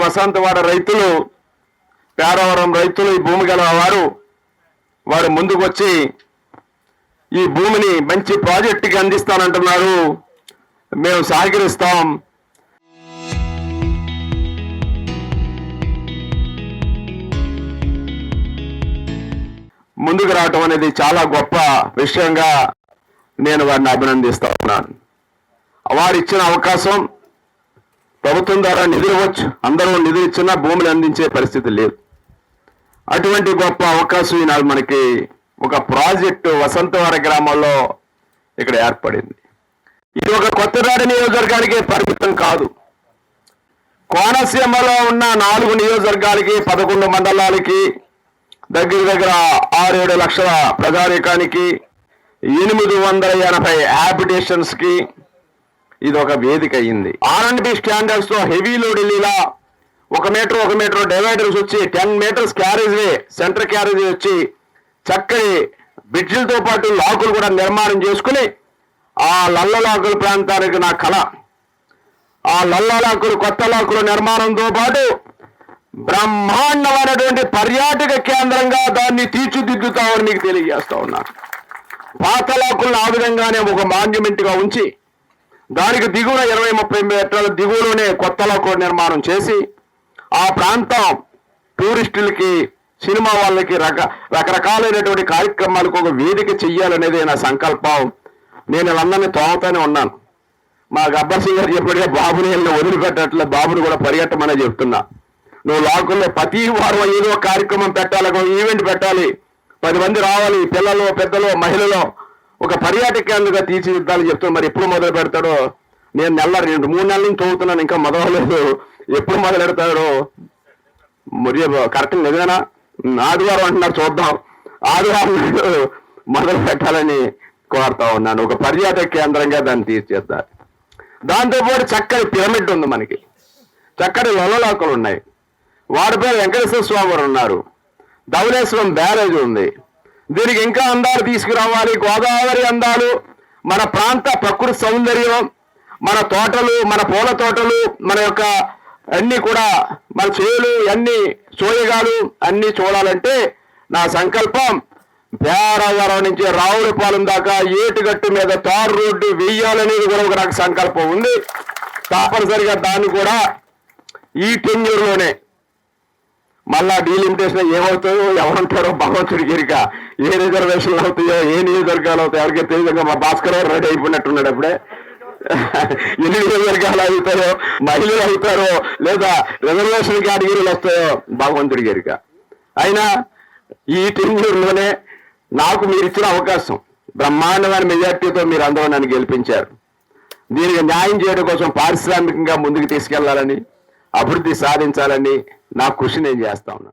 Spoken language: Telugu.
వసంతవాడ రైతులు, పేరవరం రైతులు, ఈ భూమి గల వారు ముందుకు వచ్చి ఈ భూమిని మంచి ప్రాజెక్టుకి అందిస్తానంటున్నారు. మేము సహకరిస్తాం. ముందుకు రావటం అనేది చాలా గొప్ప విషయంగా నేను వారిని అభినందిస్తా ఉన్నాను. వారు ఇచ్చిన అవకాశం ప్రభుత్వం ద్వారా నిధులు ఇవ్వచ్చు, అందరూ నిధులు ఇచ్చినా భూములు అందించే పరిస్థితి లేదు. అటువంటి గొప్ప అవకాశం ఈనాడు మనకి ఒక ప్రాజెక్టు వసంతవాడ గ్రామంలో ఇక్కడ ఏర్పడింది. ఇది ఒక కొత్తపేట నియోజకవర్గానికి పరిమితం కాదు. కోనసీమలో ఉన్న 4 నియోజకవర్గాలకి, 11 మండలాలకి, దగ్గర 6-7 లక్షల ప్రజానీకానికి, 880 హ్యాబిటేషన్స్ కి ఇది ఒక వేదిక అయింది. R&B స్టాండర్డ్స్ తో హెవీ లోడ్ వెళ్ళిలా 1 మీటర్ డివైడర్స్ వచ్చి 10 metres carriage way, centre carriage వచ్చి చక్కని బ్రిడ్జిలతో పాటు లాకులు కూడా నిర్మాణం చేసుకుని ఆ లల్లలాకుల ప్రాంతానికి నా కళ. ఆ లల్లలాకులు, కొత్త లాకుల నిర్మాణంతో పాటు బ్రహ్మాండమైనటువంటి పర్యాటక కేంద్రంగా దాన్ని తీర్చిదిద్దుతామని మీకు తెలియజేస్తా ఉన్నాను. పాత లాకులను ఆ విధంగానే ఒక మాన్యుమెంట్ గా ఉంచి దానికి దిగువన 20-30 మీటర్ల దిగువలోనే కొత్త లాకుల నిర్మాణం చేసి ఆ ప్రాంతం టూరిస్టులకి, సినిమా వాళ్ళకి రకరకాలైనటువంటి కార్యక్రమాలకు ఒక వేదిక చెయ్యాలనేది నా సంకల్పం. నేను వీళ్ళందరినీ తోముతానే ఉన్నాను. మా గబ్బర్ సింగ్ గారు చెప్పినట్టుగా బాబుని వదిలిపెట్టట్లే, బాబుని కూడా పరిగెట్టమనే చెప్తున్నా. నువ్వు లాకుల్లో ప్రతి వారం ఏదో కార్యక్రమం పెట్టాలి, ఒక ఈవెంట్ పెట్టాలి, 10 మంది రావాలి, పిల్లలు, పెద్దలు, మహిళలు, ఒక పర్యాటక కేంద్రంగా తీర్చిదిద్దాలని చెప్తున్నా. మరి ఎప్పుడు మొదలు పెడతాడో? నేను 2-3 నెలల నుంచి తోగుతున్నాను, ఇంకా మొదలలేదు. ఎప్పుడు మొదలు పెడతాడో మరి కరెక్ట్ నిజమేనా? ఆదివారం అంటున్నారు, చూద్దాం. ఆదివారం మొదలు పెట్టాలని కోరుతా ఉన్నాను. ఒక పర్యాటక కేంద్రంగా దాన్ని తీర్చిదిద్దాలి. దాంతోపాటు చక్కని పిరమిడ్ ఉంది, మనకి చక్కటి లొల్లలాకులు ఉన్నాయి. వారి పేరు వెంకటేశ్వర స్వామి వారు ఉన్నారు. ధవళేశ్వరం బ్యారేజ్ ఉంది. దీనికి ఇంకా అందాలు తీసుకురావాలి. గోదావరి అందాలు, మన ప్రాంత ప్రకృతి సౌందర్యం, మన తోటలు, మన పూల తోటలు, మన యొక్క అన్ని కూడా, మన చేలు, అన్ని సోయగాలు అన్ని చూడాలంటే నా సంకల్పం పేరవరం నుంచి రావులపాలెం దాకా ఏటుగట్టు మీద తారు రోడ్డు వేయాలనేది కూడా ఒక నాకు సంకల్పం ఉంది. తప్పనిసరిగా దాన్ని కూడా ఈ టెన్యూర్లోనే మళ్ళా డీలిమిటేషన్ ఏమవుతాయో, ఎవరుంటారో భగవంతుడికి ఎరిక. ఏ రిజర్వేషన్లు అవుతాయో, ఏ నియోజకవర్గాలు అవుతాయో ఎవరికి తెలియదు. మా భాస్కర్ రెడీ అయిపోయినట్టున్నాడు అప్పుడే. ఎన్ని నియోజకవర్గాలు అవుతాయో, మహిళలు అవుతారో, లేదా రిజర్వేషన్ కేటగిరీలు వస్తాయో భగవంతుడికి ఎరిక. అయినా ఈ టెన్యూర్లోనే నాకు మీరు ఇచ్చిన అవకాశం, బ్రహ్మాండమైన మెజార్టీతో మీరు అందరూ నన్ను గెలిపించారు. దీనికి న్యాయం చేయడం కోసం పారిశ్రామికంగా ముందుకు తీసుకెళ్లాలని, అభివృద్ధి సాధించాలని నా కృషి నేను చేస్తా ఉన్నాను.